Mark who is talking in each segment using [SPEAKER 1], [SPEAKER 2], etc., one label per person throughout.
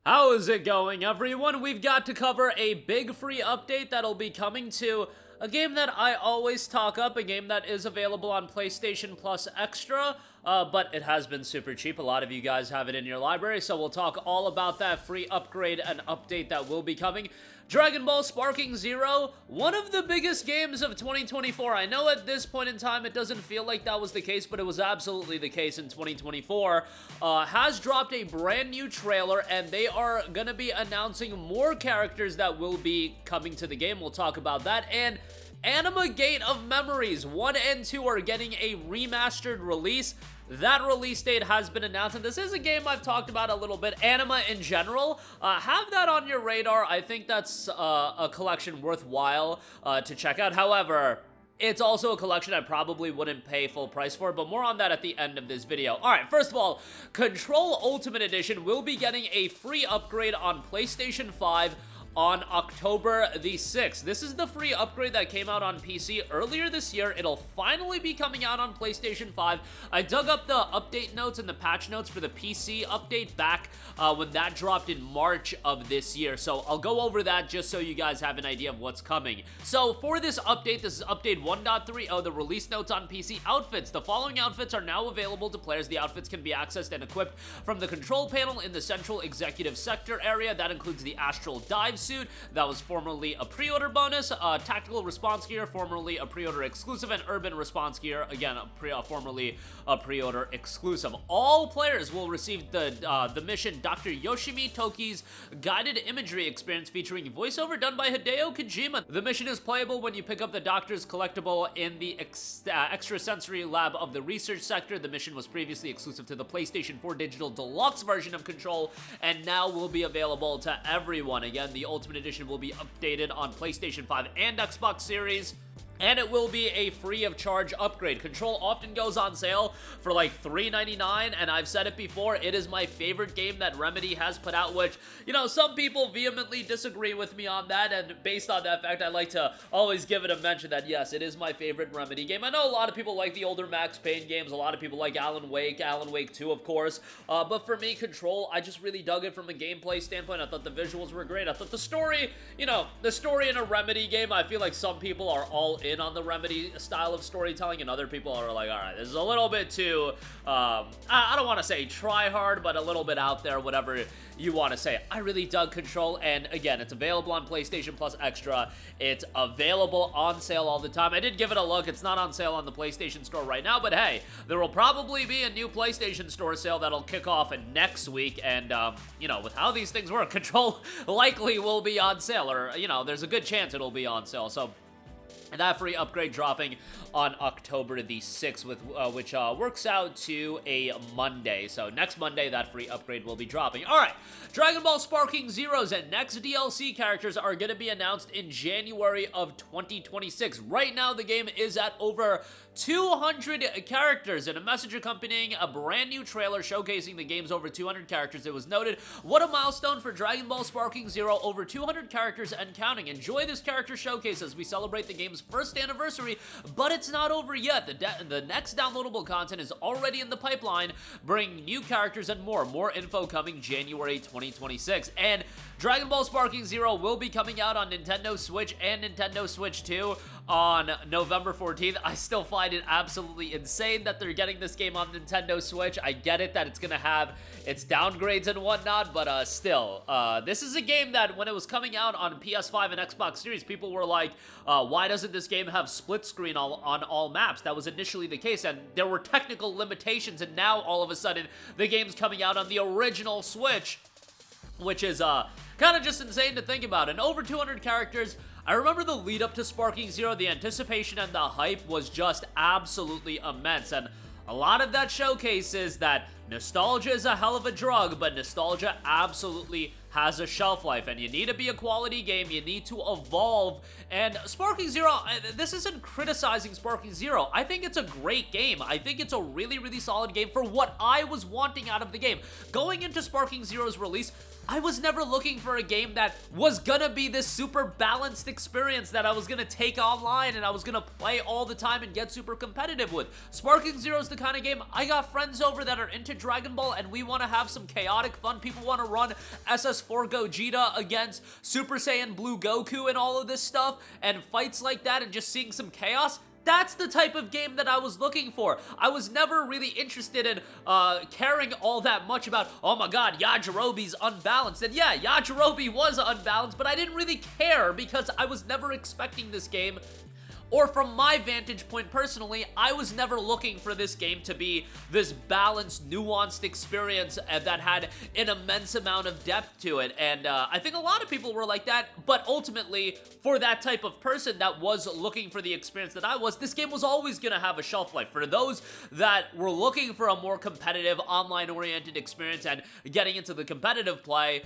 [SPEAKER 1] How is it going, everyone? We've got to cover a big free update that'll be coming to a game that I always talk up, a game that is available on PlayStation Plus Extra, but it has been super cheap. A lot of you guys have it in your library, so we'll talk all about that free upgrade and update that will be coming. Dragon Ball Sparking Zero, one of the biggest games of 2024. I know at this point in time it doesn't feel like that was the case, but it was absolutely the case in 2024. Has dropped a brand new trailer, and they are gonna be announcing more characters that will be coming to the game. We'll talk about that. And Anima Gate of Memories 1 and 2 are getting a remastered release. That release date has been announced, and this is a game I've talked about a little bit. Anima in general, have that on your radar. I think that's a collection worthwhile to check out. However, it's also a collection I probably wouldn't pay full price for, but more on that at the end of this video. Alright, first of all, Control Ultimate Edition will be getting a free upgrade on PlayStation 5 on October the 6th. This is the free upgrade that came out on PC earlier this year. It'll finally be coming out on PlayStation 5. I dug up the update notes and the patch notes for the PC update back when that dropped in March of this year. So I'll go over that just so you guys have an idea of what's coming. So for this is update 1.30, the release notes on PC. Outfits. The following outfits are now available to players. The outfits can be accessed and equipped from the control panel in the central executive sector area. That includes the Astral Dive suit, that was formerly a pre-order bonus, tactical response gear, formerly a pre-order exclusive, and urban response gear, again, formerly a pre-order exclusive. All players will receive the mission Dr. Yoshimi Toki's guided imagery experience featuring voiceover done by Hideo Kojima. The mission is playable when you pick up the Doctor's collectible in the extrasensory lab of the research sector. The mission was previously exclusive to the PlayStation 4 Digital Deluxe version of Control, and now will be available to everyone. Again, the Ultimate Edition will be updated on PlayStation 5 and Xbox Series, and it will be a free of charge upgrade. Control often goes on sale for like $3.99, and I've said it before, it is my favorite game that Remedy has put out, which, you know, some people vehemently disagree with me on that, and based on that fact, I like to always give it a mention that, yes, it is my favorite Remedy game. I know a lot of people like the older Max Payne games, a lot of people like Alan Wake 2, of course, but for me, Control, I just really dug it from a gameplay standpoint. I thought the visuals were great. I thought the story, you know, the story in a Remedy game, I feel like some people are all in on the Remedy style of storytelling, and other people are like, alright, this is a little bit too, I don't want to say try hard, but a little bit out there, whatever you want to say. I really dug Control, and again, it's available on PlayStation Plus Extra. It's available on sale all the time. I did give it a look. It's not on sale on the PlayStation Store right now, but hey, there will probably be a new PlayStation Store sale that'll kick off next week, and, you know, with how these things work, Control likely will be on sale, or, you know, there's a good chance it'll be on sale, so that free upgrade dropping on October the 6th, which works out to a Monday. So next Monday, that free upgrade will be dropping. Alright, Dragon Ball Sparking Zero's and next DLC characters are going to be announced in January of 2026. Right now, the game is at over 200 characters, and a message accompanying a brand new trailer showcasing the game's over 200 characters. It was noted, what a milestone for Dragon Ball Sparking Zero, over 200 characters and counting. Enjoy this character showcase as we celebrate the game's first anniversary, but it's not over yet. The next downloadable content is already in the pipeline, bringing new characters and more. More info coming January 2026. And Dragon Ball Sparking Zero will be coming out on Nintendo Switch and Nintendo Switch 2 on November 14th. I still find it absolutely insane that they're getting this game on Nintendo Switch. I get it that it's gonna have its downgrades and whatnot, but still, this is a game that when it was coming out on PS5 and Xbox Series, people were like, why doesn't this game have split screen on all maps? That was initially the case, and there were technical limitations, and now all of a sudden, the game's coming out on the original Switch, which is kind of just insane to think about. And over 200 characters. I remember the lead up to Sparking Zero, the anticipation and the hype was just absolutely immense, and a lot of that showcases that nostalgia is a hell of a drug, but nostalgia absolutely has a shelf life, and you need to be a quality game, you need to evolve, and Sparking Zero, this isn't criticizing Sparking Zero, I think it's a great game. I think it's a really, really solid game for what I was wanting out of the game. Going into Sparking Zero's release, I was never looking for a game that was gonna be this super balanced experience that I was gonna take online and I was gonna play all the time and get super competitive with. Sparking Zero is the kind of game I got friends over that are into Dragon Ball and we want to have some chaotic fun. People want to run SS4 Gogeta against Super Saiyan Blue Goku and all of this stuff and fights like that and just seeing some chaos. That's the type of game that I was looking for. I was never really interested in caring all that much about, oh my god, Yajirobe's unbalanced. And yeah, Yajirobe was unbalanced, but I didn't really care because I was never expecting this game. Or from my vantage point personally, I was never looking for this game to be this balanced, nuanced experience that had an immense amount of depth to it. And I think a lot of people were like that, but ultimately, for that type of person that was looking for the experience that I was, this game was always going to have a shelf life. For those that were looking for a more competitive, online-oriented experience and getting into the competitive play,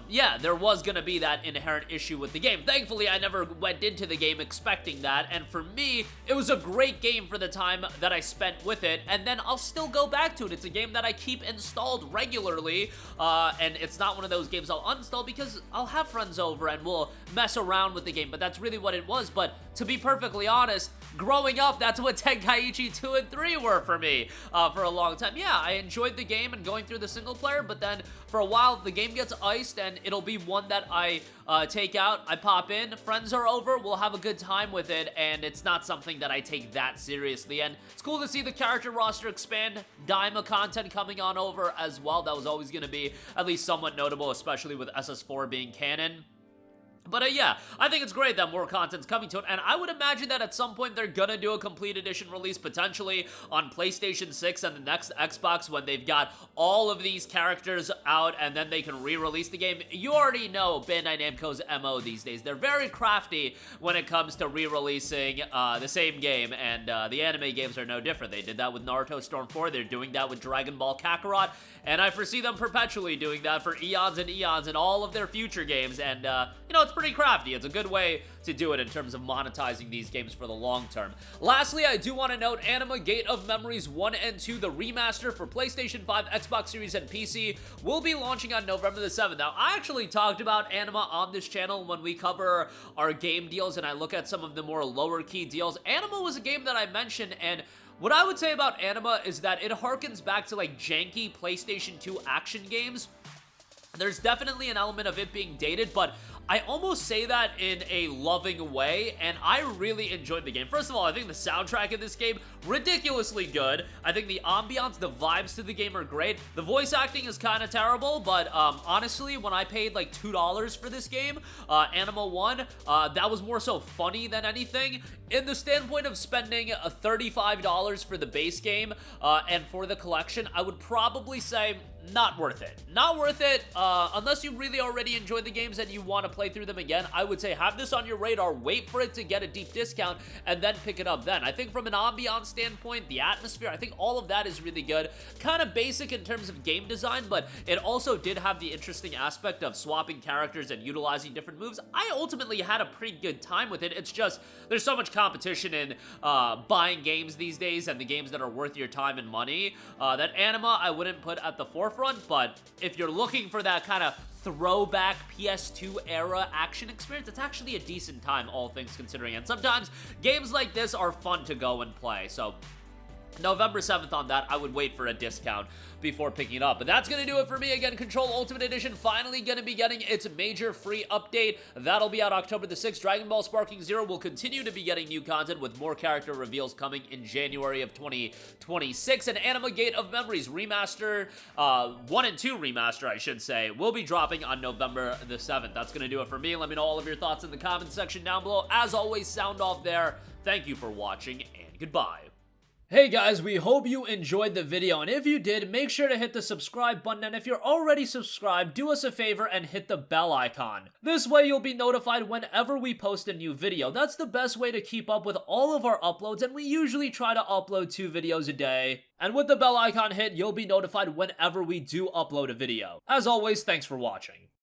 [SPEAKER 1] yeah, there was going to be that inherent issue with the game. Thankfully, I never went into the game expecting that, and for me, it was a great game for the time that I spent with it, and then I'll still go back to it. It's a game that I keep installed regularly, and it's not one of those games I'll uninstall because I'll have friends over and we'll mess around with the game, but that's really what it was. But to be perfectly honest, growing up, that's what Tenkaichi 2 and 3 were for me for a long time. Yeah, I enjoyed the game and going through the single player, but then for a while, the game gets iced, and it'll be one that I take out, I pop in, friends are over, we'll have a good time with it, and it's not something that I take that seriously. And it's cool to see the character roster expand, Daima content coming on over as well. That was always going to be at least somewhat notable, especially with SS4 being canon. But yeah, I think it's great that more content's coming to it, and I would imagine that at some point they're gonna do a complete edition release, potentially on PlayStation 6 and the next Xbox when they've got all of these characters out and then they can re-release the game. You already know Bandai Namco's MO these days. They're very crafty when it comes to re-releasing the same game, and the anime games are no different. They did that with Naruto Storm 4, they're doing that with Dragon Ball Kakarot, and I foresee them perpetually doing that for eons and eons in all of their future games, and you know, it's pretty crafty. It's a good way to do it in terms of monetizing these games for the long term. Lastly, I do want to note Anima Gate of Memories 1 and 2, the remaster for PlayStation 5, Xbox Series, and PC, will be launching on November the 7th. Now, I actually talked about Anima on this channel when we cover our game deals and I look at some of the more lower-key deals. Anima was a game that I mentioned, and what I would say about Anima is that it harkens back to like janky PlayStation 2 action games. There's definitely an element of it being dated, but I almost say that in a loving way, and I really enjoyed the game. First of all, I think the soundtrack in this game, ridiculously good. I think the ambiance, the vibes to the game are great. The voice acting is kind of terrible, but honestly, when I paid like $2 for this game, Anima 1, that was more so funny than anything. In the standpoint of spending $35 for the base game and for the collection, I would probably say not worth it. Not worth it, unless you really already enjoyed the games and you want to play through them again. I would say have this on your radar, wait for it to get a deep discount, and then pick it up then. I think from an ambiance standpoint, the atmosphere, I think all of that is really good. Kind of basic in terms of game design, but it also did have the interesting aspect of swapping characters and utilizing different moves. I ultimately had a pretty good time with it. It's just, there's so much competition in buying games these days and the games that are worth your time and money that Anima I wouldn't put at the forefront, but if you're looking for that kind of throwback PS2 era action experience, it's actually a decent time, all things considering, and sometimes games like this are fun to go and play. So November 7th on that, I would wait for a discount before picking it up. But that's gonna do it for me. Again, Control Ultimate Edition finally gonna be getting its major free update. That'll be out October the 6th. Dragon Ball Sparking Zero will continue to be getting new content with more character reveals coming in January of 2026. And Anima Gate of Memories Remaster, 1 and 2 Remaster, I should say, will be dropping on November the 7th. That's gonna do it for me. Let me know all of your thoughts in the comments section down below. As always, sound off there. Thank you for watching, and goodbye. Hey guys, we hope you enjoyed the video, and if you did, make sure to hit the subscribe button, and if you're already subscribed, do us a favor and hit the bell icon. This way you'll be notified whenever we post a new video. That's the best way to keep up with all of our uploads, and we usually try to upload 2 videos a day. And with the bell icon hit, you'll be notified whenever we do upload a video. As always, thanks for watching.